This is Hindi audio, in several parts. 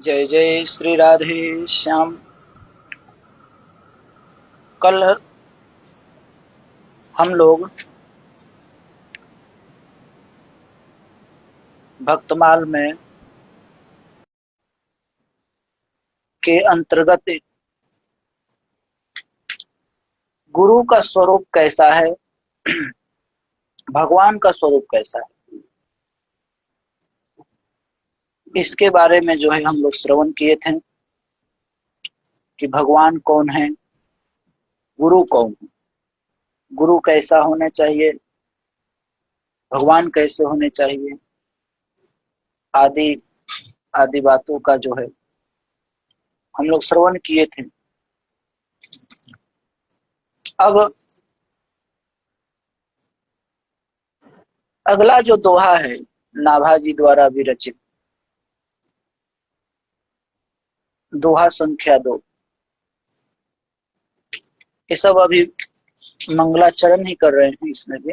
जय जय श्री राधे श्याम। कल हम लोग भक्तमाल में के अंतर्गत गुरु का स्वरूप कैसा है, भगवान का स्वरूप कैसा है, इसके बारे में जो है हम लोग श्रवण किए थे कि भगवान कौन है, गुरु कौन है, गुरु कैसा होना चाहिए, भगवान कैसे होने चाहिए, आदि आदि बातों का जो है हम लोग श्रवण किए थे। अब अगला जो दोहा है नाभाजी द्वारा विरचित, दोहा संख्या 2, ये सब अभी मंगलाचरण ही कर रहे हैं इसमें भी।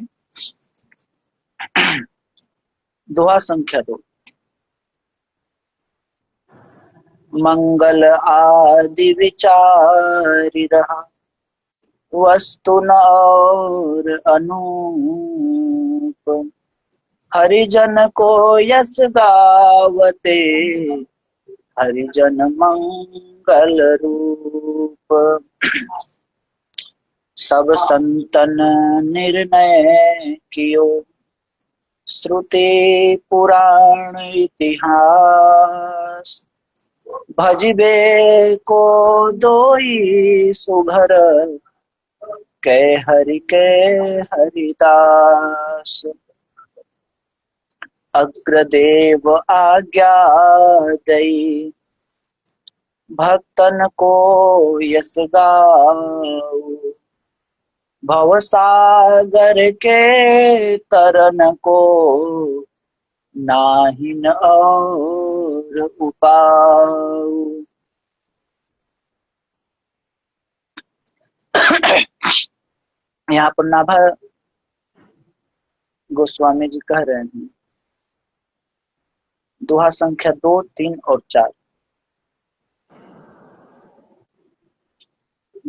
दोहा संख्या 2, मंगल आदि विचारि रहा वस्तु न और अनूप, हरिजन को यस गावते हरिजन मंगल रूप, सब संतन निर्णय कियो श्रुति पुराण इतिहास, भजिबे को दोई सुघर कै हरि के हरिदास, अग्रदेव आज्ञा दई भक्तन को यस गाओ, भवसागर के तरन को नाहिन और उपाय। यहाँ पर नाभा गोस्वामी जी कह रहे हैं, दोहा संख्या 2, 3 और 4,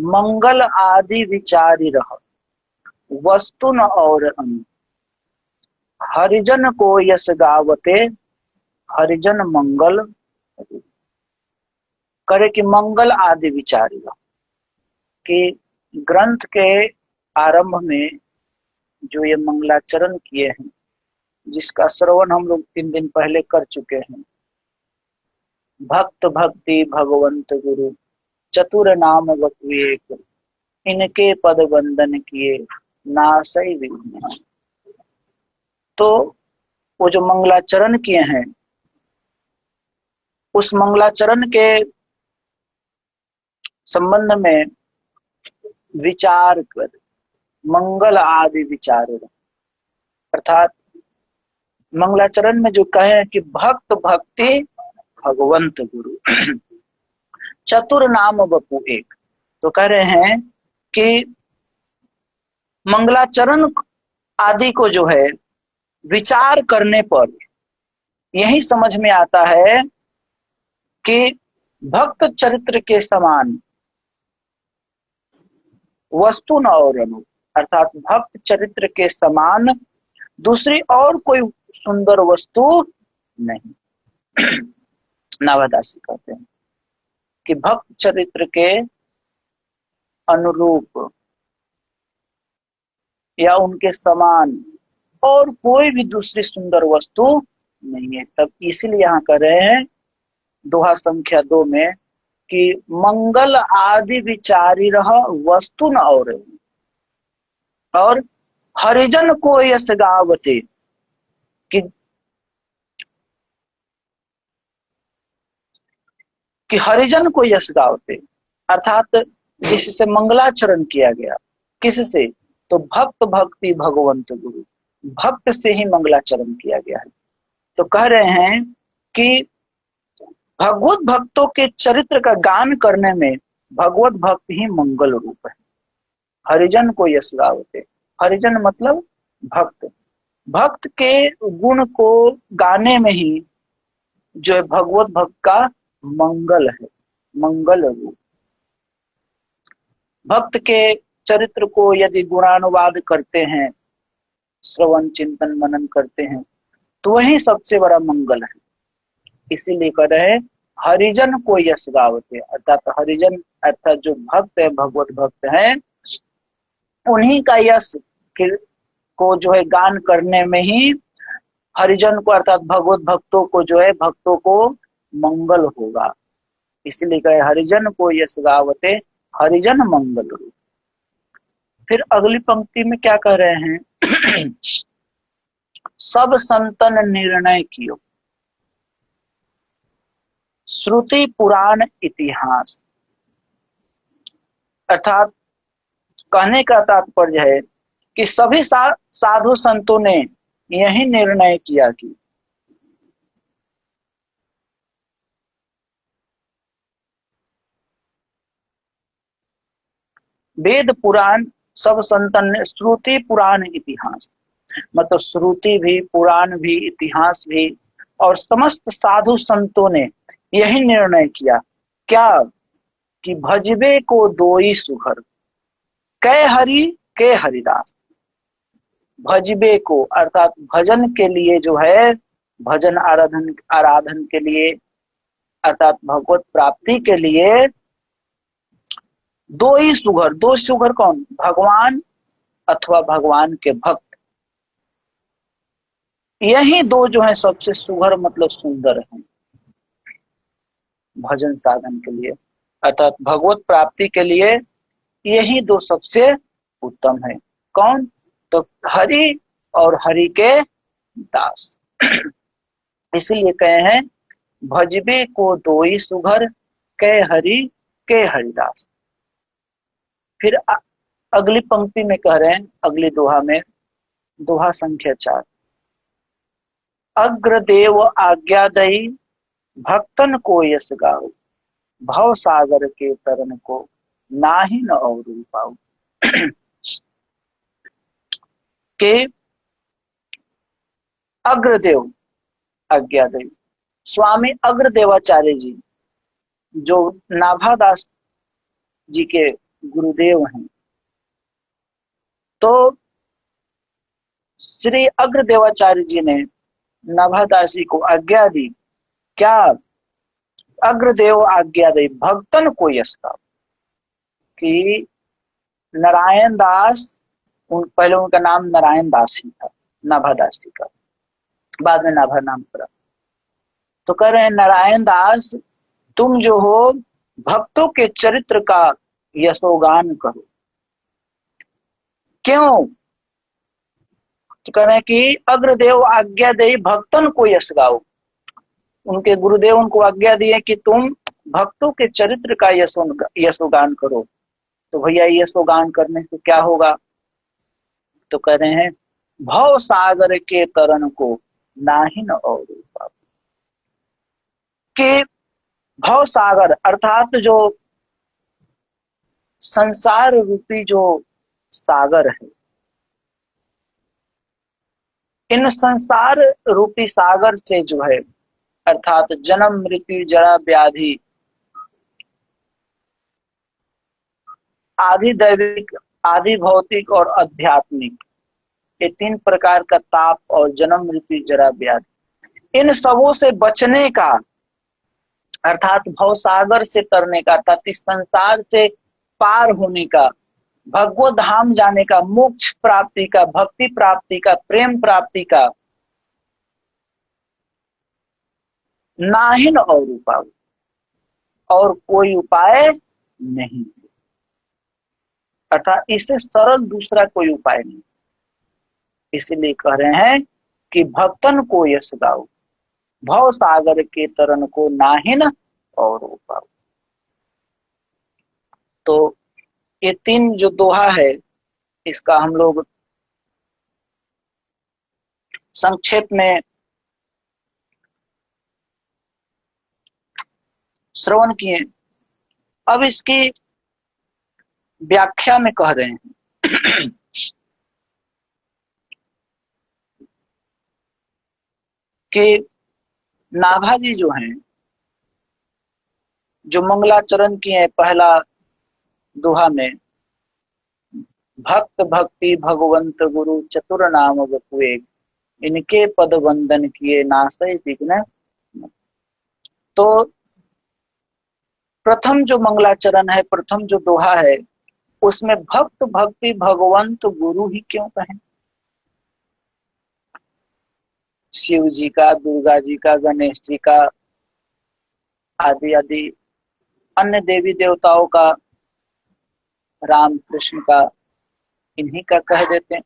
मंगल आदि विचारी रह वस्तु न और अनु, हरिजन को यश गावते हरिजन मंगल करे कि मंगल आदि विचारी रह, कि ग्रंथ के आरंभ में जो ये मंगलाचरण किए हैं, जिसका श्रवण हम लोग 3 दिन पहले कर चुके हैं। भक्त भक्ति भगवंत गुरु चतुर नाम एक, इनके पद वंदन किए नासई विघ्न। तो वो जो मंगलाचरण किए हैं, उस मंगलाचरण के संबंध में विचार कर, मंगल आदि विचार, अर्थात मंगलाचरण में जो कहे कि भक्त भक्ति भगवंत गुरु चतुर नाम बपू एक, तो कह रहे हैं कि मंगलाचरण आदि को जो है विचार करने पर यही समझ में आता है कि भक्त चरित्र के समान वस्तु न और अनु, अर्थात भक्त चरित्र के समान दूसरी और कोई सुंदर वस्तु नहीं। नाभादासी कहते हैं कि भक्त चरित्र के अनुरूप या उनके समान और कोई भी दूसरी सुंदर वस्तु नहीं है। तब इसीलिए यहाँ कर रहे हैं दोहा संख्या 2 में कि मंगल आदि विचारी रह वस्तु न और हरिजन को यश गावते, कि हरिजन को यश गावते, अर्थात जिससे मंगलाचरण किया गया, किससे, तो भक्त भक्ति भगवंत गुरु, भक्त से ही मंगलाचरण किया गया है। तो कह रहे हैं कि भगवत भक्तों के चरित्र का गान करने में भगवत भक्त ही मंगल रूप है। हरिजन को यश गावते, हरिजन मतलब भक्त, भक्त के गुण को गाने में ही जो है भगवत भक्त का मंगल है, मंगल रूप। भक्त के चरित्र को यदि गुणानुवाद करते हैं, श्रवण चिंतन मनन करते हैं, तो वही सबसे बड़ा मंगल है। इसीलिए कह रहे हैं हरिजन को यश गावते, अर्थात हरिजन अर्थात जो भक्त है, भगवत भक्त हैं, उन्हीं का यश को जो है गान करने में ही हरिजन को अर्थात भगवत भक्तों को जो है, भक्तों को मंगल होगा। इसलिए कहे हरिजन को यश गावते, हरिजन मंगल रूप। फिर अगली पंक्ति में क्या कह रहे हैं? सब संतन निर्णय कियो, श्रुति पुराण इतिहास। अर्थात कहने का तात्पर्य है कि सभी साधु संतों ने यही निर्णय किया कि वेद पुराण, सब संतन ने श्रुति पुराण इतिहास, मतलब श्रुति भी, पुराण भी, इतिहास भी, और समस्त साधु संतों ने यही निर्णय किया क्या कि भजबे को दोई सुघर, कै हरि के हरिदास। भजबे को अर्थात भजन के लिए जो है, भजन आराधन आराधन के लिए अर्थात भगवत प्राप्ति के लिए दो ही सुघर, दो सुघर कौन? भगवान अथवा भगवान के भक्त। यही दो जो है सबसे सुघर मतलब सुंदर हैं भजन साधन के लिए, अर्थात भगवत प्राप्ति के लिए यही दो सबसे उत्तम है। कौन? तो हरि और हरि के दास। इसलिए कहे हैं भजबे को दोई सुघर, कै हरि के हरिदास। फिर अगली पंक्ति में कह रहे हैं, अगली दोहा में, दोहा संख्या 4, अग्रदेव आज्ञादयी भक्तन को यश गाओ, भव सागर के तरन को नाही न और पाओ। के अग्रदेव आज्ञादयी, स्वामी अग्रदेवाचार्य जी जो नाभादास जी के गुरुदेव हैं, तो श्री अग्रदेवाचार्य जी ने नाभादास जी को आज्ञा दी, क्या? अग्रदेव आज्ञा दे भक्तन को यश का, कि नारायण दास, पहले उनका नाम नारायण दास ही था, नाभादास जी का, बाद में नाभा नाम पड़ा। तो कह रहे हैं नारायण दास तुम जो हो भक्तों के चरित्र का यशोगान करो। क्यों? तो कह रहे हैं कि अग्रदेव आज्ञा दे भक्तन को यश गाओ, उनके गुरुदेव उनको आज्ञा दिए कि तुम भक्तों के चरित्र का यशोगान करो। तो भैया यशोगान करने से क्या होगा? तो कह रहे हैं भव सागर के तरन को नाही न और पाओ, कि भव सागर अर्थात जो संसार रूपी जो सागर है, इन संसार रूपी सागर से जो है अर्थात जन्म मृत्यु जरा व्याधि आदि दैविक, आदि भौतिक और आध्यात्मिक, ये तीन प्रकार का ताप और जन्म मृत्यु जरा व्याधि, इन सबों से बचने का अर्थात भव सागर से तरने का, अर्थात इस संसार से पार होने का, भगवत धाम जाने का, मोक्ष प्राप्ति का, भक्ति प्राप्ति का, प्रेम प्राप्ति का नाहिन और उपाय, और कोई उपाय नहीं, अर्थात इससे सरल दूसरा कोई उपाय नहीं। इसलिए कह रहे हैं कि भक्तन को यश गाओ, भव सागर के तरन को नाहिन और उपाय। तो ये तीन जो दोहा है, इसका हम लोग संक्षेप में श्रवण किए। अब इसकी व्याख्या में कह रहे हैं कि नाभा जी जो हैं जो मंगलाचरण किए हैं पहला दोहा में, भक्त भक्ति भगवंत गुरु चतुर नाम बपुए, इनके पद वंदन किए नासै विघ्न। तो प्रथम जो मंगलाचरण है, प्रथम जो दोहा है, उसमें भक्त भक्ति भगवंत गुरु ही क्यों कहें? शिव जी का, दुर्गा जी का, गणेश जी का, आदि आदि अन्य देवी देवताओं का, राम कृष्ण का, इन्हीं का कह देते हैं।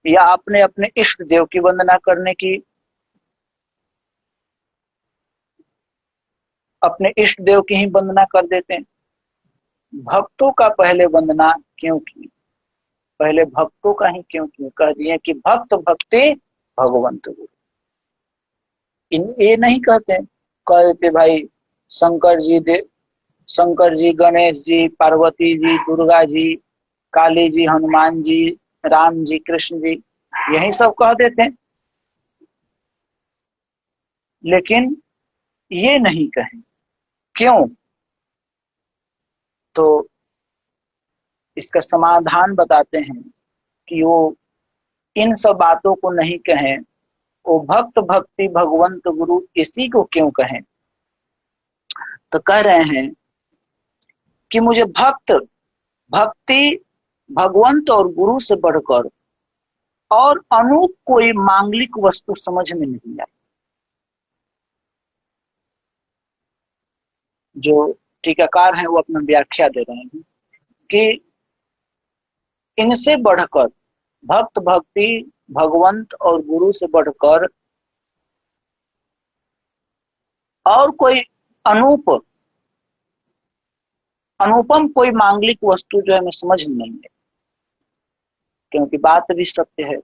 या अपने अपने इष्ट देव की वंदना करने की, अपने इष्ट देव की ही वंदना कर देते हैं। भक्तों का पहले वंदना क्यों की? पहले भक्तों का ही क्यों की? कह दिए कि भक्त भक्ति भगवंत गुरु। ये नहीं कहते, कह देते भाई शंकर जी, गणेश जी, पार्वती जी, दुर्गा जी, काली जी, हनुमान जी, राम जी, कृष्ण जी, यही सब कह देते हैं। लेकिन ये नहीं कहें, क्यों? तो इसका समाधान बताते हैं कि वो इन सब बातों को नहीं कहें, वो भक्त भक्ति भगवंत गुरु इसी को क्यों कहें? तो कह रहे हैं कि मुझे भक्ति भगवंत और गुरु से बढ़कर और अनूप कोई मांगलिक वस्तु समझ में नहीं आई। जो टीकाकार हैं वो अपना व्याख्या दे रहे हैं कि इनसे बढ़कर, भक्त भक्ति भगवंत और गुरु से बढ़कर और कोई अनुपम कोई मांगलिक वस्तु जो है हमें समझ में नहीं है। क्योंकि बात भी सत्य है,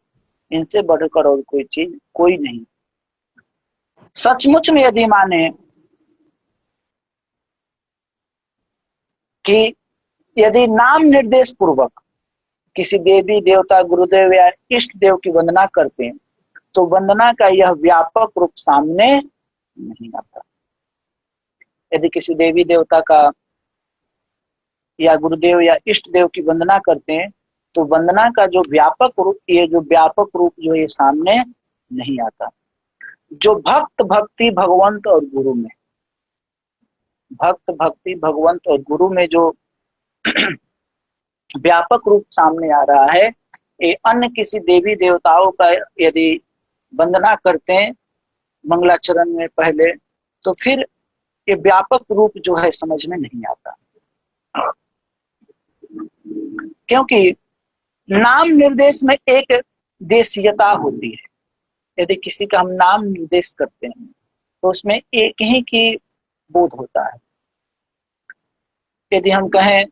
इनसे बढ़कर और कोई चीज कोई नहीं। सचमुच में यदि माने कि यदि नाम निर्देश पूर्वक किसी देवी देवता गुरुदेव या इष्ट देव की वंदना करते हैं, तो वंदना का यह व्यापक रूप सामने नहीं आता। यदि किसी देवी देवता का या गुरुदेव या इष्ट देव की वंदना करते हैं, तो वंदना का जो व्यापक रूप, ये जो व्यापक रूप जो ये सामने नहीं आता। जो भक्त भक्ति भगवंत और गुरु में, भक्त भक्ति भगवंत और गुरु में जो व्यापक रूप सामने आ रहा है, ये अन्य किसी देवी देवताओं का यदि वंदना करते हैं मंगलाचरण में पहले, तो फिर ये व्यापक रूप जो है समझ में नहीं आता। क्योंकि नाम निर्देश में एक देशीयता होती है। यदि किसी का हम नाम निर्देश करते हैं तो उसमें एक ही की बोध होता है। यदि हम कहें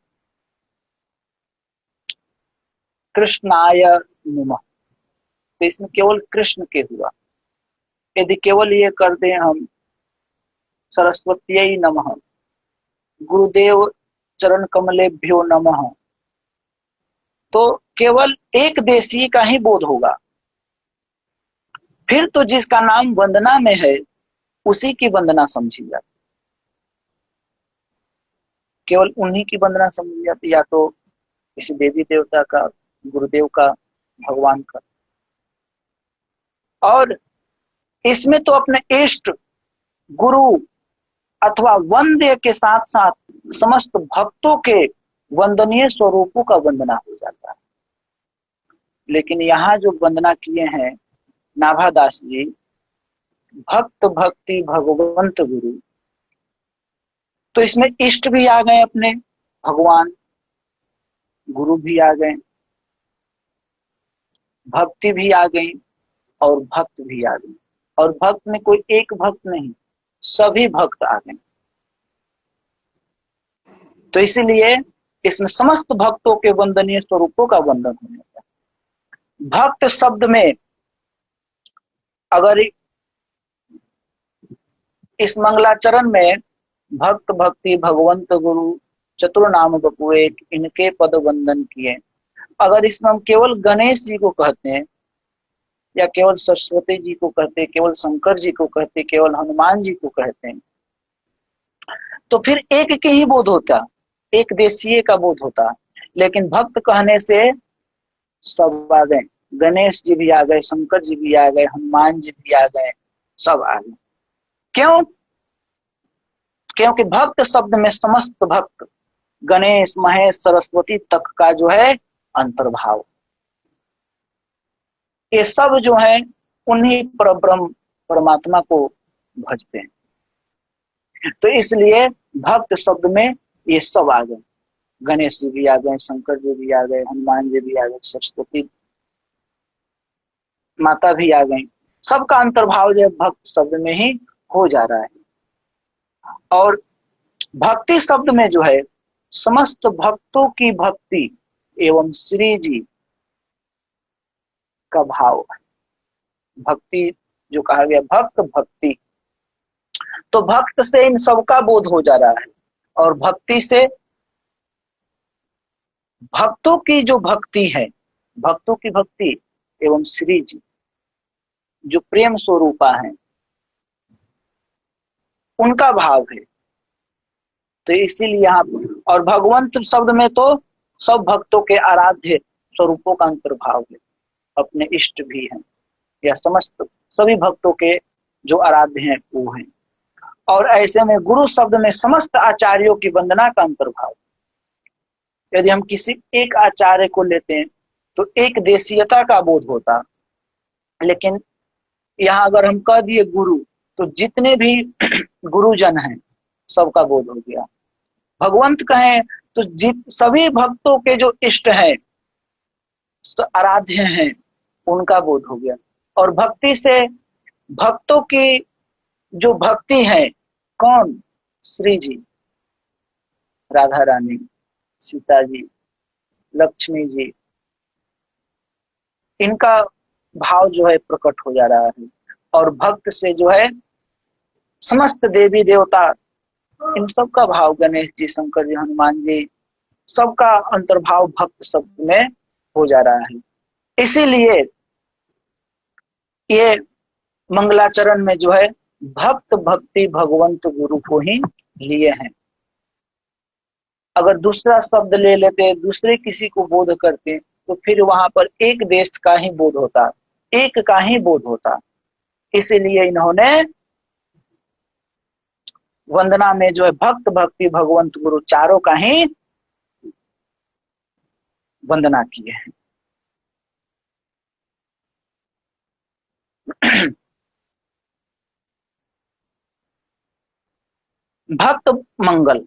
कृष्णाय नमः, तो इसमें केवल कृष्ण के हुआ। यदि केवल ये कर दें हम सरस्वत्यै नमः, गुरुदेव चरण कमलेभ्यो नमः, तो केवल एक देशीय का ही बोध होगा। फिर तो जिसका नाम वंदना में है उसी की वंदना समझी जाती, केवल उन्हीं की वंदना समझी जाती, या तो किसी देवी देवता का, गुरुदेव का, भगवान का। और इसमें तो अपने इष्ट गुरु अथवा वंद्य के साथ साथ समस्त भक्तों के वंदनीय स्वरूपों का वंदना हो जाता है। लेकिन यहाँ जो वंदना किए हैं नाभादास जी, भक्त भक्ति भगवंत गुरु, तो इसमें इष्ट भी आ गए, अपने भगवान, गुरु भी आ गए, भक्ति भी आ गई और भक्त भी आ गई। और भक्त में कोई एक भक्त नहीं, सभी भक्त आ गए। तो इसीलिए इसमें समस्त भक्तों के वंदनीय स्वरूपों का वंदन होने लगता है। भक्त शब्द में अगर इस मंगलाचरण में भक्त भक्ति भगवंत गुरु चतुर नाम बपुए, इनके पद वंदन किए, अगर इसमें हम केवल गणेश जी को कहते हैं या केवल सरस्वती जी को कहते, केवल शंकर जी को कहते, केवल हनुमान जी को कहते हैं, तो फिर एक के ही बोध होता, एक देशीय का बोध होता। लेकिन भक्त कहने से सब आ गए, गणेश जी भी आ गए, शंकर जी भी आ गए, हनुमान जी भी आ गए, सब आ गए। क्यों? क्योंकि भक्त शब्द में समस्त भक्त, गणेश महेश सरस्वती तक का जो है अंतर्भाव, ये सब जो है उन्हीं परब्रह्म परमात्मा को भजते हैं। तो इसलिए भक्त शब्द में ये सब आ गए, गणेश जी भी आ गए, शंकर जी भी आ गए, हनुमान जी भी आ गए, सरस्वती माता भी आ गई, सबका अंतर्भाव जो है भक्त शब्द में ही हो जा रहा है। और भक्ति शब्द में जो है समस्त भक्तों की भक्ति एवं श्री जी का भाव, भक्ति जो कहा गया भक्त भक्ति, तो भक्त से इन सबका बोध हो जा रहा है। और भक्ति से भक्तों की जो भक्ति है, भक्तों की भक्ति एवं श्री जी जो प्रेम स्वरूपा है उनका भाव है। तो इसीलिए यहाँ, और भगवंत शब्द में तो सब भक्तों के आराध्य स्वरूपों का अंतर्भाव है, अपने इष्ट भी हैं, या समस्त सभी भक्तों के जो आराध्य हैं वो हैं। और ऐसे में गुरु शब्द में समस्त आचार्यों की वंदना का अंतर्भाव। यदि हम किसी एक आचार्य को लेते हैं तो एक देशीयता का बोध होता, लेकिन यहाँ अगर हम कह दिए गुरु तो जितने भी गुरुजन हैं सबका बोध हो गया। भगवंत कहें तो सभी भक्तों के जो इष्ट हैं आराध्य हैं उनका बोध हो गया। और भक्ति से भक्तों की जो भक्ति है, कौन? श्री जी, राधा रानी, सीता जी, लक्ष्मी जी, इनका भाव जो है प्रकट हो जा रहा है। और भक्त से जो है समस्त देवी देवता, इन सब का भाव, गणेश जी, शंकर जी, हनुमान जी, सबका अंतर्भाव भक्त शब्द में हो जा रहा है। इसीलिए ये मंगलाचरण में जो है भक्त भक्ति भगवंत गुरु को ही लिए हैं। अगर दूसरा शब्द ले लेते, दूसरे किसी को बोध करते, तो फिर वहां पर एक देश का ही बोध होता, एक का ही बोध होता। इसीलिए इन्होंने वंदना में जो है भक्त भक्ति भगवंत गुरु चारों का ही वंदना किए हैं। भक्त मंगल,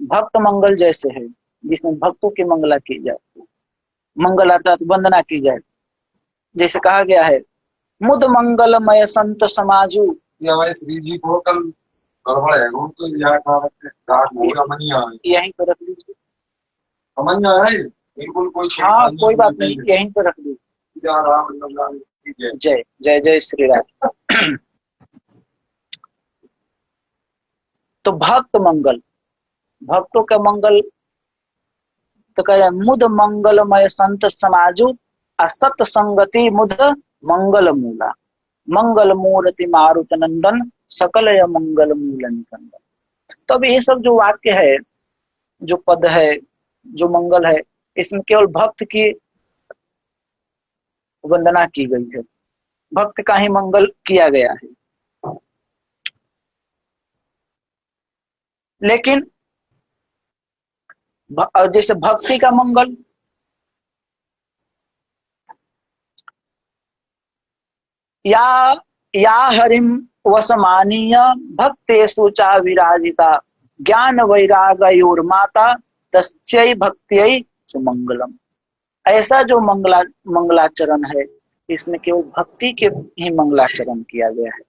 भक्त मंगल जैसे है जिसमें भक्तों की मंगला की जाए, मंगल अर्थात वंदना की जाए। जैसे कहा गया है मुद मंगलमय संत समाजू, श्री जी को कल गड़बड़ है वो तो यहीं पर रख लीजिए। अमन्या है बिल्कुल, कोई हाँ कोई बात नहीं, यहीं पर रख लीजिए। जय जय जय श्री राम। तो भक्त मंगल, भक्तों का मंगल तो कह रहे मुद मंगलमय संत समाजु, असत संगति मुद मंगल मूला, मंगल मूर्ति मारुत नंदन, सकल मंगल मूल निकंदन। तो अब ये सब जो वाक्य है, जो पद है, जो मंगल है, इसमें केवल भक्त की वंदना की गई है, भक्त का ही मंगल किया गया है। लेकिन जैसे भक्ति का मंगल, या हरिम वसमानीय भक्तेषु च विराजिता, ज्ञान वैरागयोर माता तस्यै भक्त्यै सुमंगलम। ऐसा जो मंगलाचरण है, इसमें केवल भक्ति के ही मंगलाचरण किया गया है,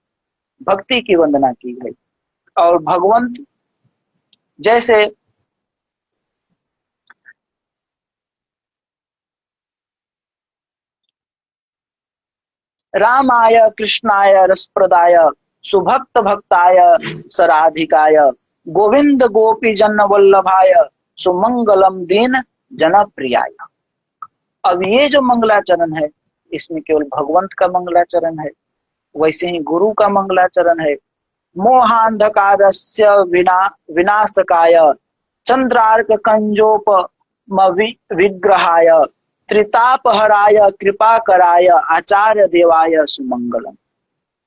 भक्ति की वंदना की गई। और भगवंत जैसे रामाय कृष्णाय रसप्रदाय, सुभक्त भक्ताय सराधिकाय, गोविंद गोपी जन वल्लभाय, सुमंगलम दीन जनप्रियाय। अब ये जो मंगलाचरण है इसमें केवल भगवंत का मंगलाचरण है, वैसे ही गुरु का मंगलाचरण है। मोहांधकारस्य विनाशकाय चंद्रार्क कंजोपम विग्रहाय त्रितापहराय कृपाकराय आचार्य देवाय सुमंगलम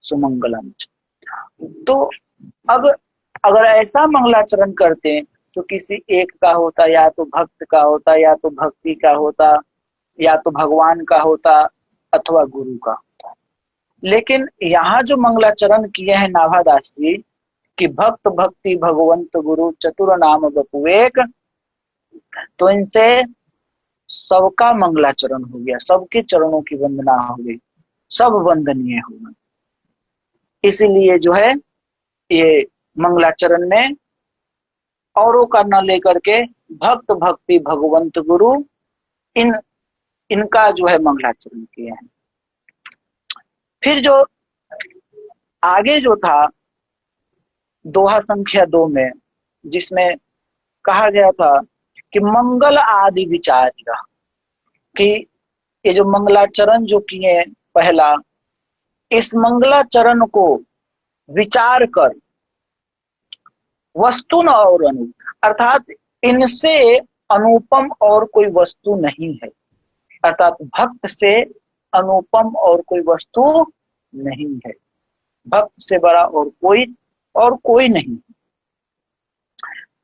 सुमंगलम। तो अब अगर ऐसा मंगलाचरण करते हैं तो किसी एक का होता, या तो भक्त का होता, या तो भक्ति का होता, या तो भगवान का होता, अथवा गुरु का होता। लेकिन यहाँ जो मंगलाचरण किए हैं नाभादास जी कि भक्त भक्ति भगवंत गुरु चतुर नाम बपुवेक, तो इनसे सबका मंगलाचरण हो गया, सबके चरणों की वंदना हो गई, सब वंदनीय हो गए। इसीलिए जो है ये मंगलाचरण में औरों का न लेकर के भक्त भक्ति भगवंत गुरु इनका जो है मंगलाचरण किए हैं। फिर जो आगे जो था दोहा संख्या 2 में, जिसमें कहा गया था कि मंगल आदि विचार, कि ये जो मंगलाचरण जो किए पहला, इस मंगलाचरण को विचार कर वस्तु न और अनुप, अर्थात इनसे अनुपम और कोई वस्तु नहीं है, अर्थात भक्त से अनुपम और कोई वस्तु नहीं है, भक्त से बड़ा और कोई नहीं।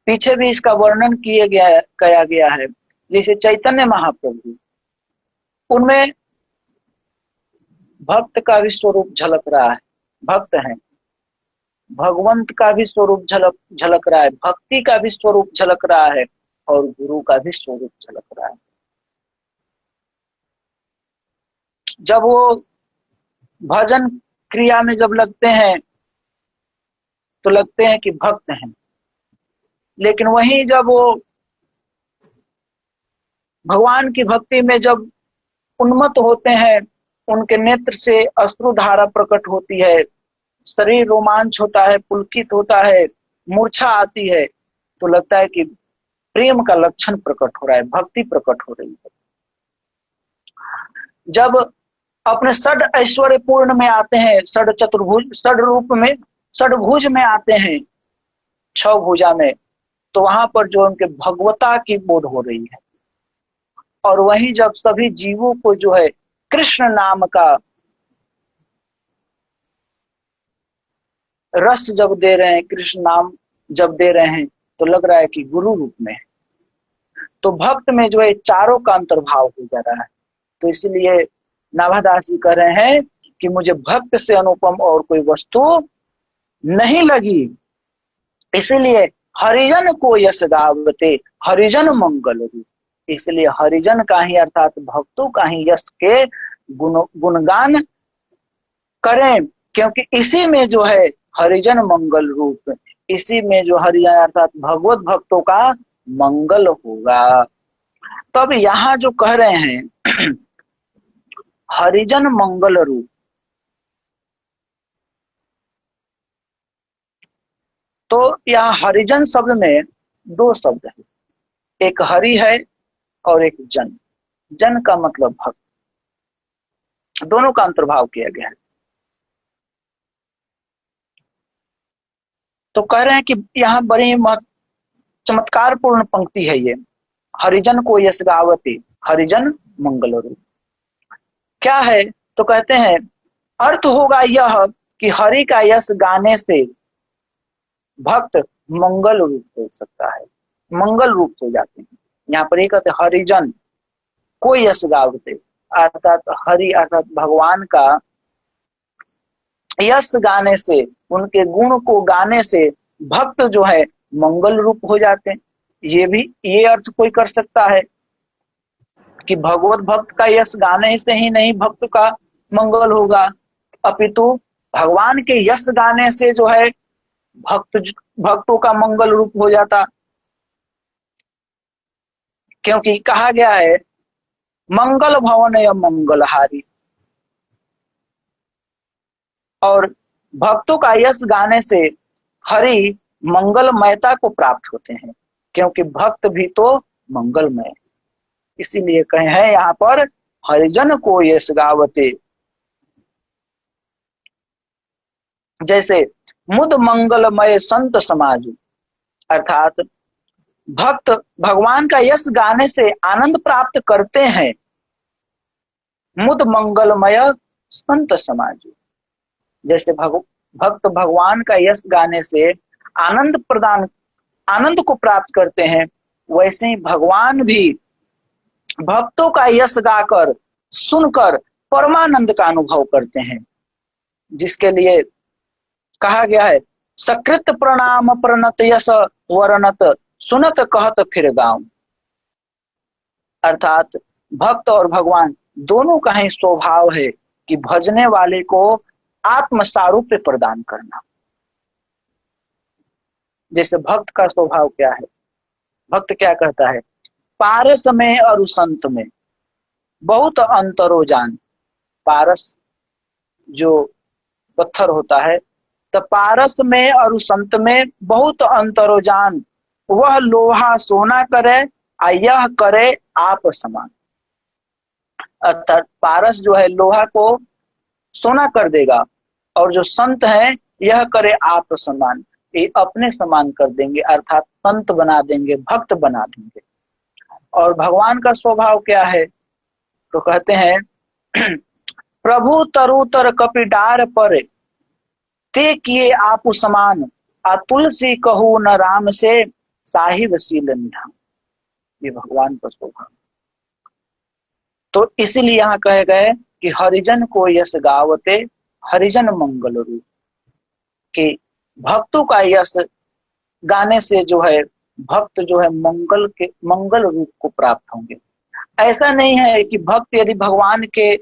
पीछे भी इसका वर्णन किया गया है। जैसे चैतन्य महाप्रभु, उनमें भक्त का भी स्वरूप झलक रहा है, भक्त हैं, भगवंत का भी स्वरूप झलक रहा है, भक्ति का भी स्वरूप झलक रहा है, और गुरु का भी स्वरूप झलक रहा है। जब वो भजन क्रिया में जब लगते हैं तो लगते हैं कि भक्त हैं, लेकिन वहीं जब वो भगवान की भक्ति में जब उन्मत्त होते हैं, उनके नेत्र से अश्रुधारा प्रकट होती है, शरीर रोमांच होता है, पुलकित होता है, मूर्छा आती है, तो लगता है कि प्रेम का लक्षण प्रकट हो रहा है, भक्ति प्रकट हो रही है। जब अपने षड ऐश्वर्य पूर्ण में आते हैं, षड चतुर्भुज, षड रूप में, षडभुज में आते हैं, 6 भुजा में, तो वहां पर जो उनके भगवता की बोध हो रही है। और वहीं जब सभी जीवों को जो है कृष्ण नाम का रस जब दे रहे हैं, कृष्ण नाम जब दे रहे हैं, तो लग रहा है कि गुरु रूप में है। तो भक्त में जो है चारों का अंतर्भाव हो जा रहा है। तो इसलिए नाभादास जी कह रहे हैं कि मुझे भक्त से अनुपम और कोई वस्तु नहीं लगी, इसलिए हरिजन को यश गावते हरिजन मंगल रूप, इसलिए हरिजन का ही अर्थात भक्तों का ही यश के गुणगान करें, क्योंकि इसी में जो है हरिजन मंगल रूप, इसी में जो हरिजन अर्थात भगवत भक्तों का मंगल होगा। तो अब यहाँ जो कह रहे हैं हरिजन मंगल रूप, तो यहाँ हरिजन शब्द में 2 शब्द है, एक हरि है और एक जन। जन का मतलब भक्त, दोनों का अंतर्भाव किया गया है। तो कह रहे हैं कि यहाँ बड़ी चमत्कार पूर्ण पंक्ति है ये, हरिजन को यश गावते हरिजन मंगल रूप। क्या है? तो कहते हैं अर्थ होगा यह कि हरि का यश गाने से भक्त मंगल रूप हो सकता है, मंगल रूप हो जाते हैं। यहाँ पर ये कहते हरिजन को यश गावते, अर्थात हरि अर्थात भगवान का यश गाने से, उनके गुण को गाने से भक्त जो है मंगल रूप हो जाते हैं। ये अर्थ कोई कर सकता है कि भगवत भक्त का यश गाने से ही नहीं भक्त का मंगल होगा, अपितु भगवान के यश गाने से जो है भक्तों का मंगल रूप हो जाता। क्योंकि कहा गया है मंगल भवन या मंगलहारी, और भक्तों का यश गाने से हरि मंगलमयता को प्राप्त होते हैं, क्योंकि भक्त भी तो मंगलमय। इसीलिए कहे हैं यहाँ पर हरिजन को यश गावते। जैसे मुद मंगलमय संत समाज, अर्थात भक्त भगवान का यश गाने से आनंद प्राप्त करते हैं। मुद मंगलमय संत समाज, जैसे भक्त भगवान का यश गाने से आनंद को प्राप्त करते हैं, वैसे ही भगवान भी भक्तों का यश गाकर सुनकर परमानंद का अनुभव करते हैं, जिसके लिए कहा गया है सकृत प्रणाम प्रणत यश वर्णत सुनत कहत फिर गाँव। अर्थात भक्त और भगवान दोनों का ही स्वभाव है कि भजने वाले को आत्म सारूप्य प्रदान करना। जैसे भक्त का स्वभाव क्या है, भक्त क्या कहता है, पारस में और संत में बहुत अंतरो जान। पारस जो पत्थर होता है, तो पारस में और संत में बहुत अंतरो जान। वह लोहा सोना करे आ यह करे आप समान। अर्थात पारस जो है लोहा को सोना कर देगा, और जो संत है यह करे आप समान, ये अपने समान कर देंगे, अर्थात संत बना देंगे, भक्त बना देंगे। और भगवान का स्वभाव क्या है, तो कहते हैं प्रभु तरुतर कपिडार पर ते किए आप समान, आ तुलसी कहू न राम से साहिब सील निधान। ये भगवान का स्वभाव। तो इसीलिए यहाँ कहे गए कि हरिजन को यश गावते हरिजन मंगल रूप, कि भक्तों का यश गाने से जो है भक्त जो है मंगल रूप को प्राप्त होंगे। ऐसा नहीं है कि भक्त यदि भगवान के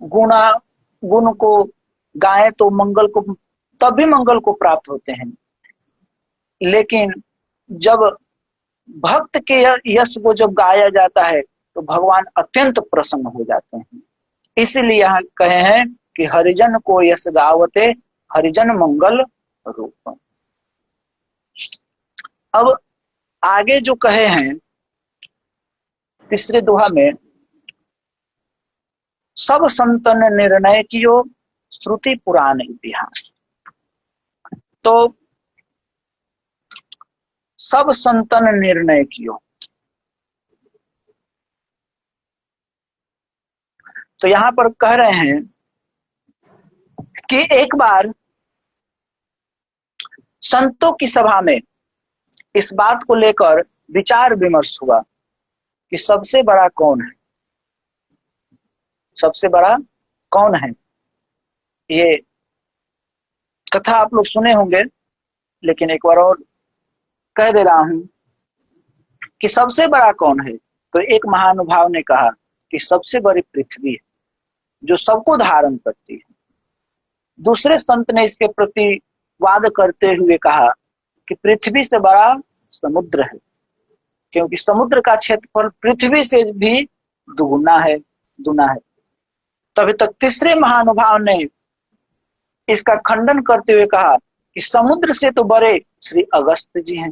गुण को गाए तो मंगल को, तभी मंगल को प्राप्त होते हैं, लेकिन जब भक्त के यश को जब गाया जाता है तो भगवान अत्यंत प्रसन्न हो जाते हैं। इसलिए यहाँ कहे हैं कि हरिजन को यश गावते हरिजन मंगल रूप। अब आगे जो कहे हैं तीसरे दोहा में, सब संतन निर्णय कियो श्रुति पुराण इतिहास। तो सब संतन निर्णय कियो, तो यहां पर कह रहे हैं कि एक बार संतों की सभा में इस बात को लेकर विचार विमर्श हुआ कि सबसे बड़ा कौन है, सबसे बड़ा कौन है। ये कथा आप लोग सुने होंगे, लेकिन एक बार और कह दे रहा हूं कि सबसे बड़ा कौन है। तो एक महानुभाव ने कहा कि सबसे बड़ी पृथ्वी है जो सबको धारण करती है। दूसरे संत ने इसके प्रति वाद करते हुए कहा कि पृथ्वी से बड़ा समुद्र है, क्योंकि समुद्र का क्षेत्रफल पृथ्वी से भी दुगुना है, दुना है। तभी तक तीसरे महानुभाव ने इसका खंडन करते हुए कहा कि समुद्र से तो बड़े श्री अगस्त्य जी हैं,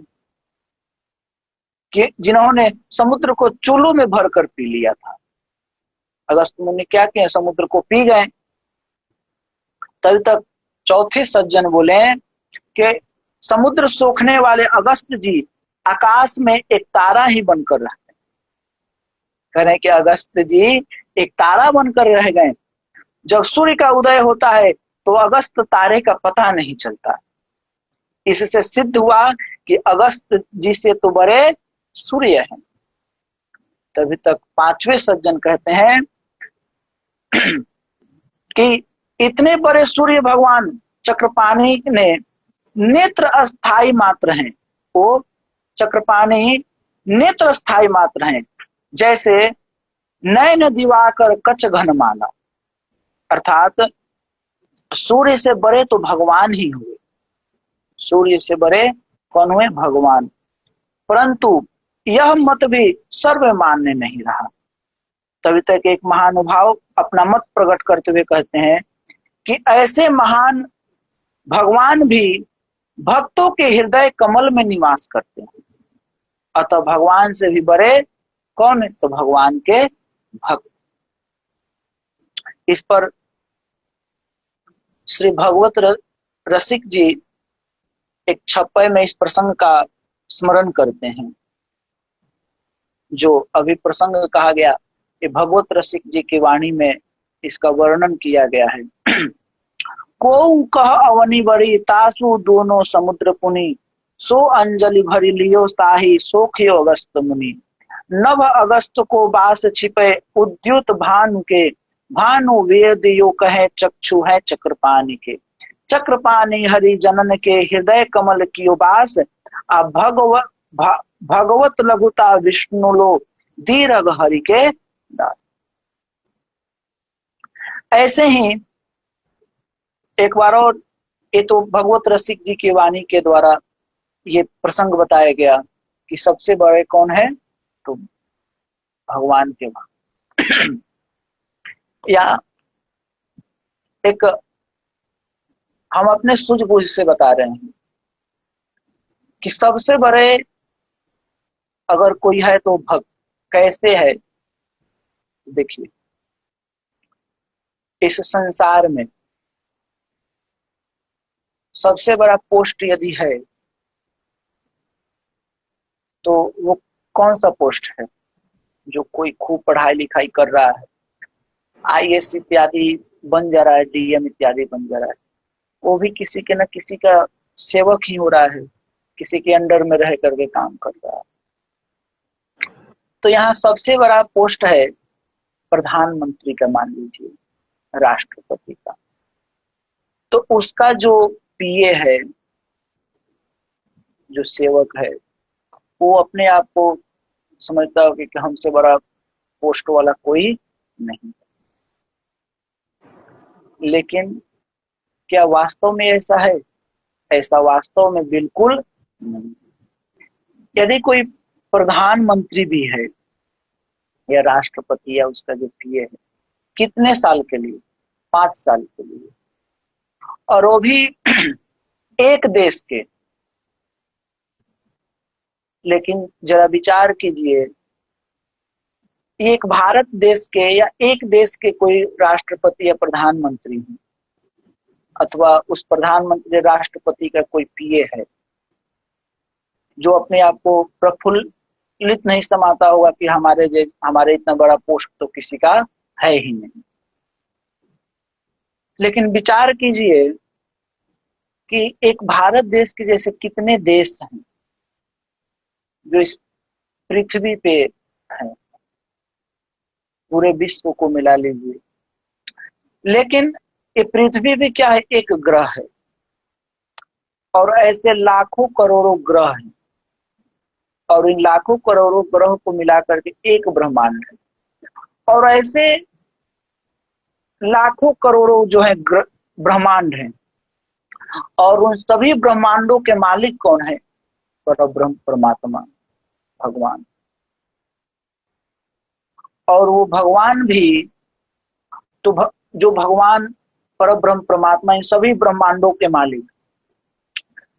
कि जिन्होंने समुद्र को चूलों में भरकर पी लिया था। अगस्त्य मुनि क्या किए, समुद्र को पी गए। तभी तक चौथे सज्जन बोले कि समुद्र सोखने वाले अगस्त्य जी आकाश में एक तारा ही बनकर रह गए। कह रहे हैं कि अगस्त्य जी एक तारा बनकर रह गए। जब सूर्य का उदय होता है तो अगस्त्य तारे का पता नहीं चलता। इससे सिद्ध हुआ कि अगस्त्य जी से तो बड़े सूर्य हैं। तभी तक पांचवें सज्जन कहते हैं कि इतने बड़े सूर्य भगवान चक्रपाणी ने नेत्र अस्थाई मात्र हैं। वो चक्रपाणी नेत्र स्थाई मात्र हैं, जैसे नयन दिवाकर कच घन माला। अर्थात सूर्य से बड़े तो भगवान ही हुए, सूर्य से बड़े कौन हुए, भगवान। परंतु यह मत भी सर्वमान्य नहीं रहा। तभी तक एक महानुभाव अपना मत प्रकट करते हुए कहते हैं कि ऐसे महान भगवान भी भक्तों के हृदय कमल में निवास करते हैं। अतः भगवान से भी बड़े कौन है, तो भगवान के भक्त। इस पर श्री रसिक जी एक छप्पे में इस प्रसंग का स्मरण करते हैं। जो अभी प्रसंग कहा गया, ये भगवत रसिक जी की वाणी में इसका वर्णन किया गया है। को कह अवनि बड़ी तासु दोनों समुद्र पुनि, सो अंजलि भरी लियो ताहि सोखियो अगस्त मुनि। नभ अगस्त को बास छिपे उद्युत भानु के, भानु वेद यो कहे चक्षु है चक्रपाणि के। चक्रपाणि हरि जनन के हृदय कमल की बास, आ भगवत लघुता विष्णु लो दीरघ हरि के दास। ऐसे ही एक बार और, ये तो भगवत रसिक जी की वाणी के द्वारा ये प्रसंग बताया गया कि सबसे बड़े कौन है, तो भगवान के भक्त। या एक हम अपने सूझबूझ से बता रहे हैं कि सबसे बड़े अगर कोई है तो भक्त कैसे है। देखिए, इस संसार में सबसे बड़ा पोस्ट यदि है तो वो कौन सा पोस्ट है? जो कोई खूब पढ़ाई लिखाई कर रहा है, आईएएस इत्यादि बन जा रहा है, डीएम इत्यादि बन जा रहा है, वो भी किसी के न किसी का सेवक ही हो रहा है, किसी के अंडर में रह करके काम कर रहा है। तो यहाँ सबसे बड़ा पोस्ट है प्रधानमंत्री का, मान लीजिए राष्ट्रपति का। तो उसका जो पीए है, जो सेवक है, वो अपने आप को समझता हो कि हमसे बड़ा पोस्ट वाला कोई नहीं। लेकिन क्या वास्तव में ऐसा है? ऐसा वास्तव में बिल्कुल नहीं। यदि कोई प्रधानमंत्री भी है या राष्ट्रपति या उसका जो पीए है, कितने साल के लिए? 5 साल के लिए, और वो भी एक देश के। लेकिन जरा विचार कीजिए, एक भारत देश के या एक देश के कोई राष्ट्रपति या प्रधानमंत्री है, अथवा उस प्रधानमंत्री राष्ट्रपति का कोई पीए है, जो अपने आप को प्रफुल्लित नहीं समाता होगा कि हमारे इतना बड़ा पोस्ट तो किसी का है ही नहीं। लेकिन विचार कीजिए कि एक भारत देश के जैसे कितने देश हैं जो इस पृथ्वी पे हैं, पूरे विश्व को मिला लीजिए। लेकिन ये पृथ्वी भी क्या है? एक ग्रह है, और ऐसे लाखों करोड़ों ग्रह हैं, और इन लाखों करोड़ों ग्रह को मिलाकर के एक ब्रह्मांड है, और ऐसे लाखों करोड़ों जो है ब्रह्मांड हैं, और उन सभी ब्रह्मांडों के मालिक कौन है? परब्रह्म परमात्मा भगवान। और वो भगवान भी तो जो भगवान परब्रह्म परमात्मा इन सभी ब्रह्मांडों के मालिक,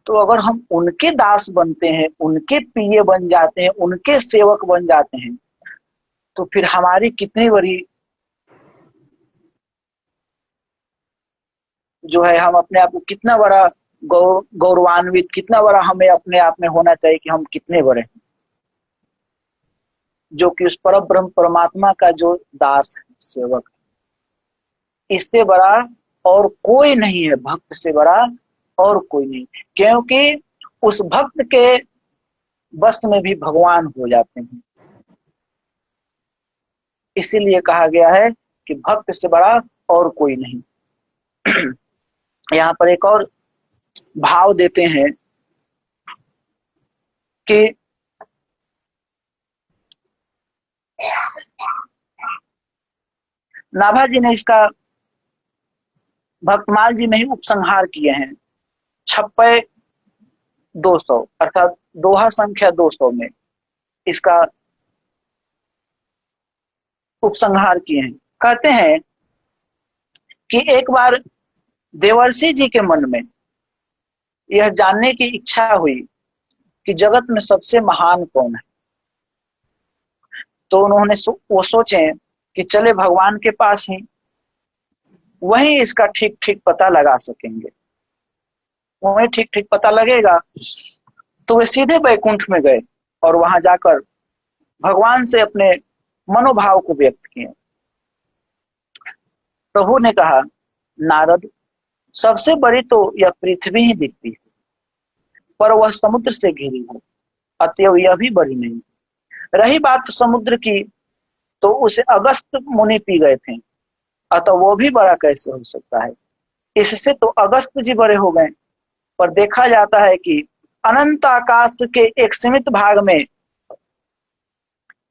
तो अगर हम उनके दास बनते हैं, उनके प्रिय बन जाते हैं, उनके सेवक बन जाते हैं, तो फिर हमारी कितनी बड़ी जो है, हम अपने आप को कितना बड़ा गौरवान्वित, कितना बड़ा हमें अपने आप में होना चाहिए कि हम कितने बड़े हैं, जो कि उस परब्रह्म परमात्मा का जो दास है, सेवक है। इससे बड़ा और कोई नहीं है, भक्त से बड़ा और कोई नहीं, क्योंकि उस भक्त के बस में भी भगवान हो जाते हैं। इसीलिए कहा गया है कि भक्त से बड़ा और कोई नहीं। यहाँ पर एक और भाव देते हैं कि नाभाजी ने इसका भक्तमाल जी में ही उपसंहार किए हैं। 26-200 अर्थात दोहा संख्या 200 में इसका उपसंहार किए हैं। कहते हैं कि एक बार देवर्षि जी के मन में यह जानने की इच्छा हुई कि जगत में सबसे महान कौन है। तो उन्होंने वो सोचे कि चले भगवान के पास ही, वहीं इसका ठीक ठीक पता लगा सकेंगे। वहीं ठीक ठीक पता लगेगा तो वे सीधे वैकुंठ में गए और वहां जाकर भगवान से अपने मनोभाव को व्यक्त किए। प्रभु ने कहा, नारद, सबसे बड़ी तो यह पृथ्वी ही दिखती है, पर वह समुद्र से घिरी है, अतएव यह भी बड़ी नहीं। रही बात समुद्र की, तो उसे अगस्त मुनि पी गए थे, अतः वो भी बड़ा कैसे हो सकता है। इससे तो अगस्त जी बड़े हो गए। पर देखा जाता है कि अनंत आकाश के एक सीमित भाग में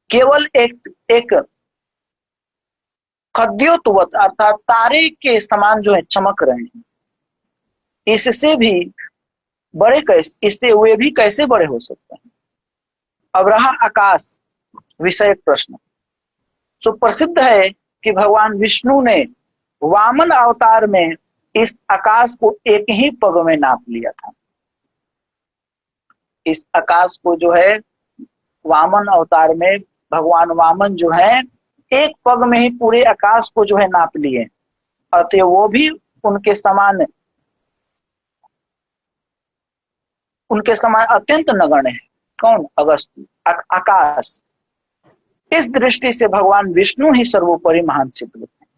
केवल एक खद्योतवत अर्थात तारे के समान जो है चमक रहे हैं। इससे भी बड़े कैसे, इससे वे भी कैसे बड़े हो सकते हैं। अब रहा आकाश विषयक प्रश्न। सुप्रसिद्ध है कि भगवान विष्णु ने वामन अवतार में इस आकाश को एक ही पग में नाप लिया था। इस आकाश को जो है वामन अवतार में भगवान वामन जो है एक पग में ही पूरे आकाश को जो है नाप लिए, अतः वो भी उनके समान अत्यंत नगण्य है। कौन? अगस्त, आकाश। इस दृष्टि से भगवान विष्णु ही सर्वोपरि महान सिद्ध होते हैं।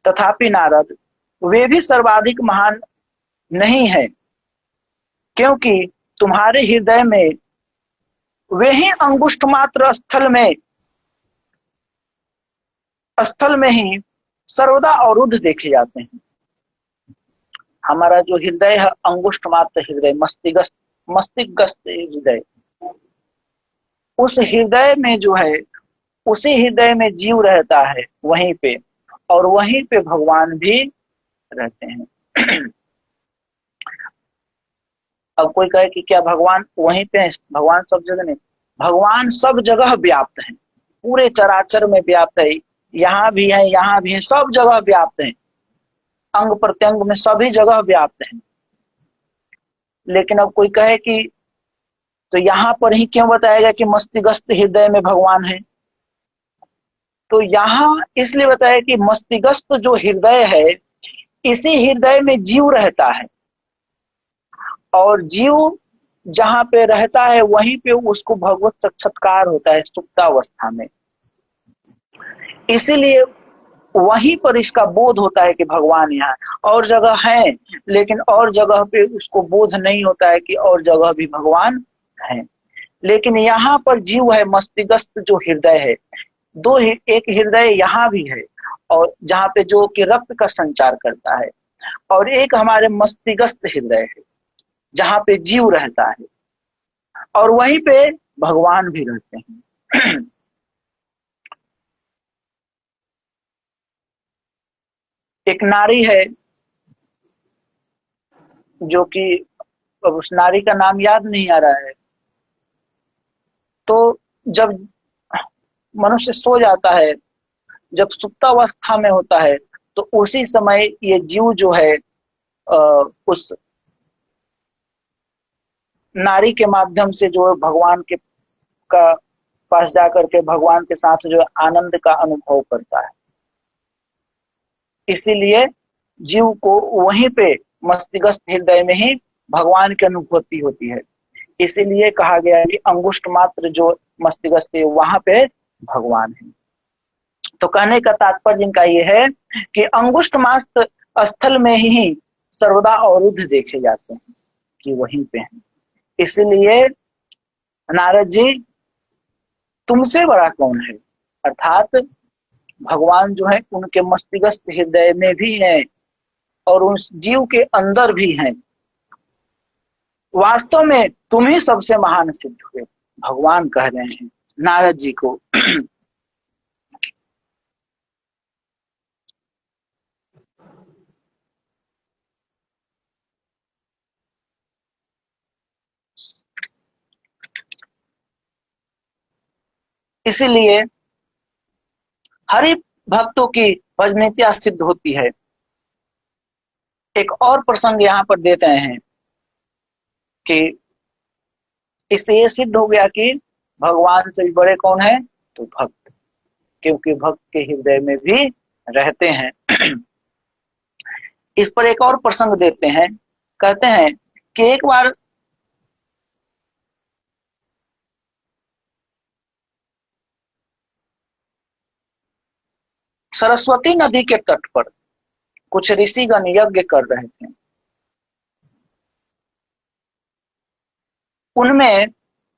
तथापि नारद, वे भी सर्वाधिक महान नहीं है, क्योंकि तुम्हारे हृदय में वे ही अंगुष्ठ मात्र स्थल में ही सर्वदा अवरुद्ध देखे जाते हैं। हमारा जो हृदय है अंगुष्ठ मात्र हृदय, मस्तिष्क हृदय, उस हृदय में जो है, उसी हृदय में जीव रहता है वहीं पे, और वहीं पे भगवान भी रहते हैं। अब कोई कहे कि क्या भगवान वहीं पे है? भगवान सब जगह नहीं, भगवान सब जगह व्याप्त है, पूरे चराचर में व्याप्त है। यहाँ भी है, यहाँ भी है, सब जगह व्याप्त है, अंग प्रत्यंग में सभी जगह व्याप्त है। लेकिन अब कोई कहे कि तो यहाँ पर ही क्यों बताएगा कि मस्तिष्क हृदय में भगवान है? तो यहाँ इसलिए बताया कि मस्तिष्क जो हृदय है, इसी हृदय में जीव रहता है, और जीव जहां पे रहता है वहीं पे उसको भगवत साक्षात्कार होता है सुप्तावस्था में। इसीलिए वहीं पर इसका बोध होता है कि भगवान यहाँ। और जगह है, लेकिन और जगह पे उसको बोध नहीं होता है कि और जगह भी भगवान है। लेकिन यहाँ पर जीव है, मस्तिष्क जो हृदय है, एक हृदय यहाँ भी है, और जहाँ पे जो कि रक्त का संचार करता है, और एक हमारे मस्तिष्क हृदय है जहाँ पे जीव रहता है, और वहीं पे भगवान भी रहते हैं। एक नारी है जो कि अब उस नारी का नाम याद नहीं आ रहा है। तो जब मनुष्य सो जाता है, जब सुप्तावस्था में होता है, तो उसी समय ये जीव जो है उस नारी के माध्यम से जो भगवान के का पास जाकर के भगवान के साथ जो आनंद का अनुभव करता है। इसीलिए जीव को वहीं पे मस्तिष्क हृदय में ही भगवान की अनुभूति होती है। इसीलिए कहा गया है कि अंगुष्ठ मात्र जो मस्तिष्क है वहां पे भगवान है। तो कहने का तात्पर्य इनका ये है कि अंगुष्ठ मात्र स्थल में ही सर्वदा अवरुद्ध देखे जाते हैं कि वहीं पे हैं। इसलिए नारद जी, तुमसे बड़ा कौन है? अर्थात भगवान जो है उनके मस्तिष्क हृदय में भी है और उस जीव के अंदर भी है। वास्तव में तुम ही सबसे महान सिद्ध हुए, भगवान कह रहे हैं नारद जी को। इसीलिए हरि भक्तों की भजनीयता सिद्ध होती है। एक और प्रसंग यहाँ पर देते हैं कि इससे ये सिद्ध हो गया कि भगवान से बड़े कौन है? तो भक्त, क्योंकि भक्त के हृदय में भी रहते हैं। इस पर एक और प्रसंग देते हैं। कहते हैं कि एक बार सरस्वती नदी के तट पर कुछ ऋषिगण यज्ञ कर रहे थे। उनमें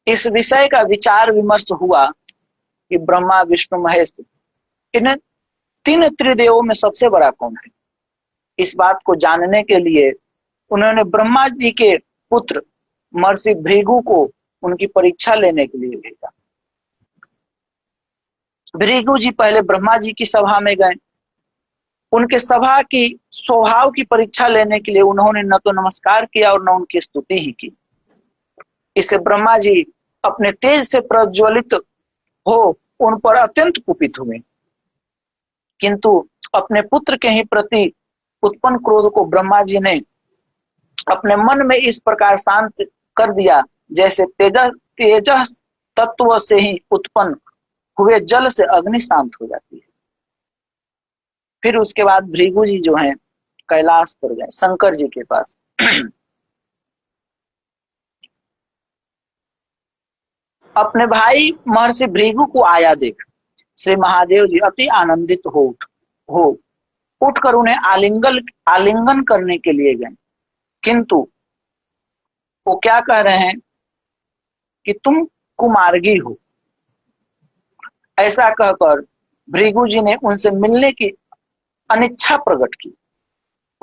इस विषय का विचार विमर्श हुआ कि ब्रह्मा विष्णु महेश इन तीन त्रिदेवों में सबसे बड़ा कौन है। इस बात को जानने के लिए उन्होंने ब्रह्मा जी के पुत्र महर्षि भृगु को उनकी परीक्षा लेने के लिए भेजा। भृगु जी पहले ब्रह्मा जी की सभा में गए। उनके सभा की स्वभाव की परीक्षा लेने के लिए उन्होंने न तो नमस्कार किया और न उनकी स्तुति ही की। इससे ब्रह्मा जी अपने तेज से प्रज्वलित हो उन पर अत्यंत कुपित हुए, किंतु अपने पुत्र के ही प्रति उत्पन्न क्रोध को ब्रह्मा जी ने अपने मन में इस प्रकार शांत कर दिया जैसे तेज तत्व से ही उत्पन्न हुए जल से अग्नि शांत हो जाती है। फिर उसके बाद भृगु जी जो हैं कैलाश पर गए शंकर जी के पास। अपने भाई महर्षि भृगु को आया देख श्री महादेव जी अति आनंदित हो उठकर उन्हें आलिंगन करने के लिए गए, किंतु वो क्या कह रहे हैं कि तुम कुमार्गी हो। ऐसा कहकर भृगु जी ने उनसे मिलने की अनिच्छा प्रकट की,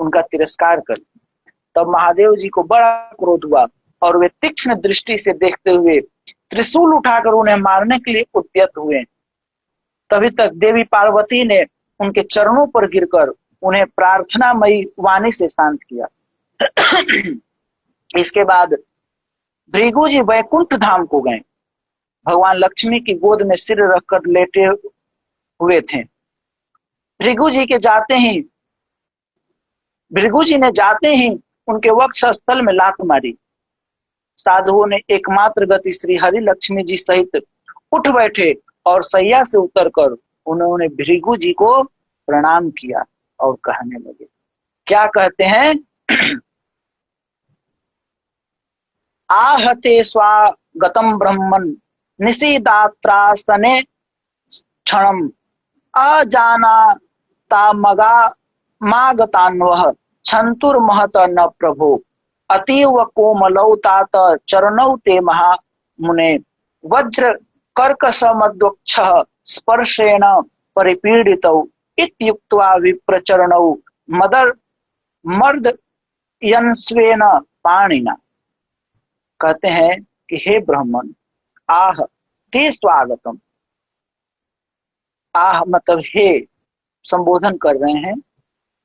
उनका तिरस्कार कर। तब महादेव जी को बड़ा क्रोध हुआ और वे तीक्ष्ण दृष्टि से देखते हुए त्रिशूल उठाकर उन्हें मारने के लिए उद्यत हुए। तभी तक देवी पार्वती ने उनके चरणों पर गिरकर उन्हें प्रार्थनामयी वाणी से शांत किया। इसके बाद भृगु जी वैकुंठ धाम को गए। भगवान लक्ष्मी की गोद में सिर रखकर लेटे हुए थे। भृगु जी ने जाते ही उनके वक्ष स्थल में लात मारी। साधुओं ने एकमात्र गति श्री हरि लक्ष्मी जी सहित उठ बैठे और सैया से उतरकर उन्होंने भृगु जी को प्रणाम किया और कहने लगे। क्या कहते हैं? आहते स्वागतम ब्रह्मन् निषीदात्रासने क्षणम अजानाता मागतान्वः छन्तुर्महत न प्रभो अतीव कोमलौ तात चरणौ ते महामुने वज्र कर्कश मद्वक्षः स्पर्शेण परिपीडितौ इत्युक्त्वा विप्रचरणौ मर्दयन्स्वेन पाणिना। कहते हैं कि हे ब्राह्मण, आह ते स्वागतम। आह मतलब हे, संबोधन कर रहे हैं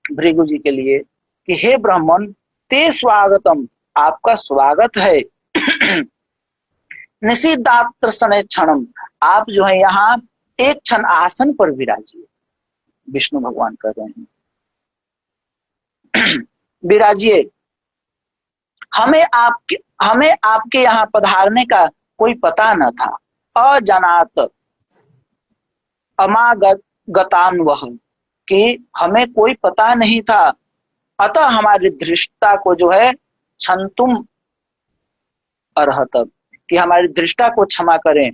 भृगु जी के लिए कि हे ब्राह्मण, ते स्वागतम, आपका स्वागत है। निषिद्धात्र क्षणम, आप जो है यहाँ एक क्षण आसन पर विराजिए। विष्णु भगवान कर रहे हैं विराजिए। हमें आपके यहाँ पधारने का कोई पता न था। अजनात अमागतान्वह, कि हमें कोई पता नहीं था, अतः हमारी धृष्टता को जो है क्षंतुम अर्हत, कि हमारी धृष्टा को क्षमा करें।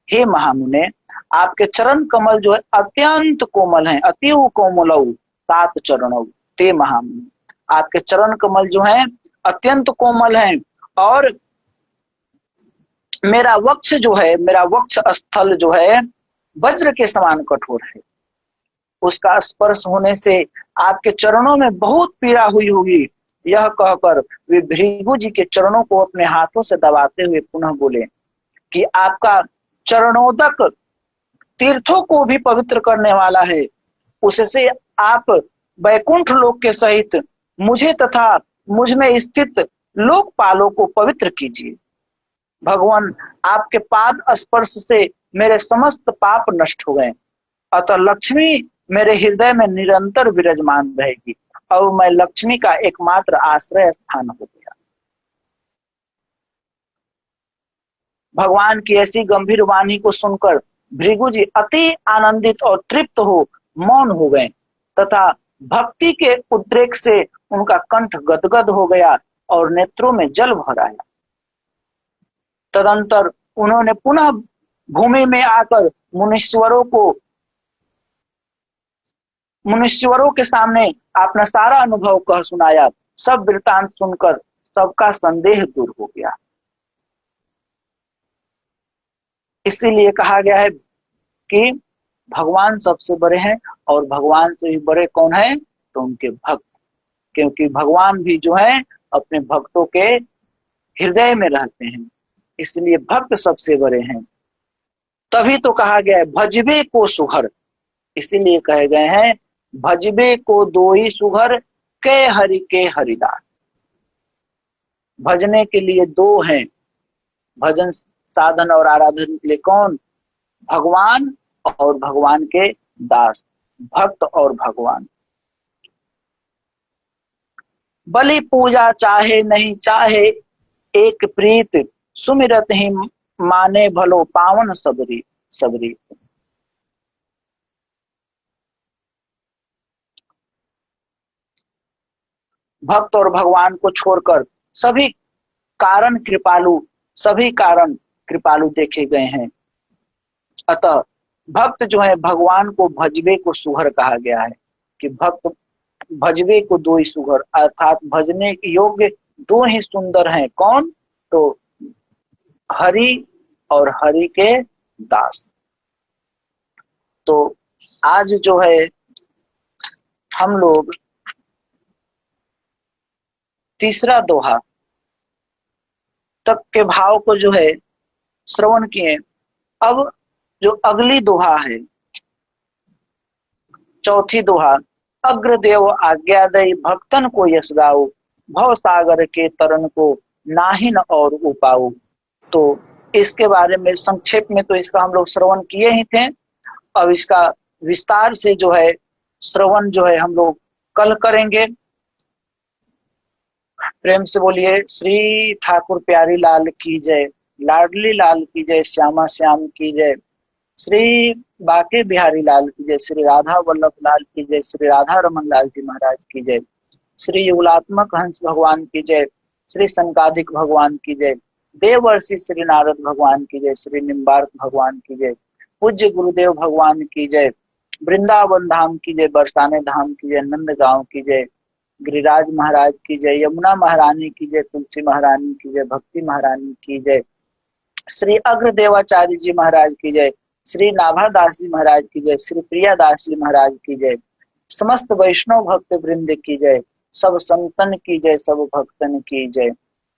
हे महामुने, आपके चरण कमल जो है अत्यंत कोमल हैं। अतीव कोमलौ तात चरणौ ते महामुने, आपके चरण कमल जो हैं अत्यंत कोमल हैं और मेरा वक्ष स्थल जो है वज्र के समान कठोर है। उसका स्पर्श होने से आपके चरणों में बहुत पीड़ा हुई होगी। यह कहकर वे भृगु जी के चरणों को अपने हाथों से दबाते हुए पुनः बोले कि आपका चरणोदक तीर्थों को भी पवित्र करने वाला है। उससे आप वैकुंठ लोक के सहित मुझे तथा मुझ में स्थित लोकपालों को पवित्र कीजिए। भगवान, आपके पाद स्पर्श से मेरे समस्त पाप नष्ट हो गए, अतः लक्ष्मी मेरे हृदय में निरंतर विराजमान रहेगी और मैं लक्ष्मी का एकमात्र आश्रय स्थान हो गया। भगवान की ऐसी गंभीर वाणी को सुनकर भृगु जी अति आनंदित और तृप्त हो मौन हो गए तथा भक्ति के उद्रेक से उनका कंठ गदगद हो गया और नेत्रों में जल भर आया। तदंतर उन्होंने पुनः भूमि में आकर मुनीश्वरों के सामने अपना सारा अनुभव कह सुनाया। सब वृतांत सुनकर सबका संदेह दूर हो गया। इसीलिए कहा गया है कि भगवान सबसे बड़े हैं और भगवान से भी बड़े कौन है, तो उनके भक्त। क्योंकि भगवान भी जो है अपने भक्तों के हृदय में रहते हैं, इसलिए भक्त सबसे बड़े हैं। तभी तो कहा गया है भजबे को सुघर, इसीलिए कहे गए हैं भजबे को दो ही सुघर के हरिदास। भजने के लिए दो हैं, भजन साधन और आराधन के लिए कौन, भगवान और भगवान के दास, भक्त और भगवान। बलि पूजा चाहे नहीं चाहे एक प्रीत, सुमिरत ही माने भलो पावन सबरी सबरी। भक्त और भगवान को छोड़कर सभी कारण कृपालु देखे गए हैं। अतः भक्त जो है भगवान को भजबे को सुघर कहा गया है कि भक्त भजबे को दो ही सुघर, अर्थात भजने के योग्य दो ही सुंदर हैं, कौन, तो हरि और हरि के दास। तो आज जो है हम लोग तीसरा दोहा तक के भाव को जो है श्रवण किए। अब जो अगली दोहा है, चौथी दोहा, अग्रदेव आज्ञादयी भक्तन को यश गाओ, भव सागर के तरन को नाहिन और उपाओ। तो इसके बारे में संक्षेप में तो इसका हम लोग श्रवण किए ही थे। अब इसका विस्तार से जो है श्रवण जो है हम लोग कल करेंगे। प्रेम से बोलिए श्री ठाकुर प्यारी लाल की जय, लाडली लाल की जय, श्यामा श्याम की जय, श्री बाके बिहारी लाल की जय, श्री राधा वल्लभ लाल की जय, श्री राधा रमन लाल जी महाराज की जय, श्री युगलात्मक हंस भगवान की जय, श्री संकादिक भगवान की जय, देवर्षि श्री नारद भगवान की जय, श्री निम्बार्क भगवान की जय, पूज्य गुरुदेव भगवान की जय, वृंदावन धाम की जय, बरसाने धाम की जय, नंद गांव की जय, गिरिराज महाराज की जय, यमुना महारानी की जय, तुलसी महारानी की जय, भक्ति महारानी की जय, श्री अग्रदेवाचार्य जी महाराज की जय, श्री नाभादास जी महाराज की जय, श्री प्रियादास जी महाराज की जय, समस्त वैष्णव भक्त वृंद की जय, सब संतन की जय, सब भक्तन की जय।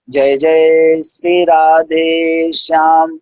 जय जय श्री राधे श्याम।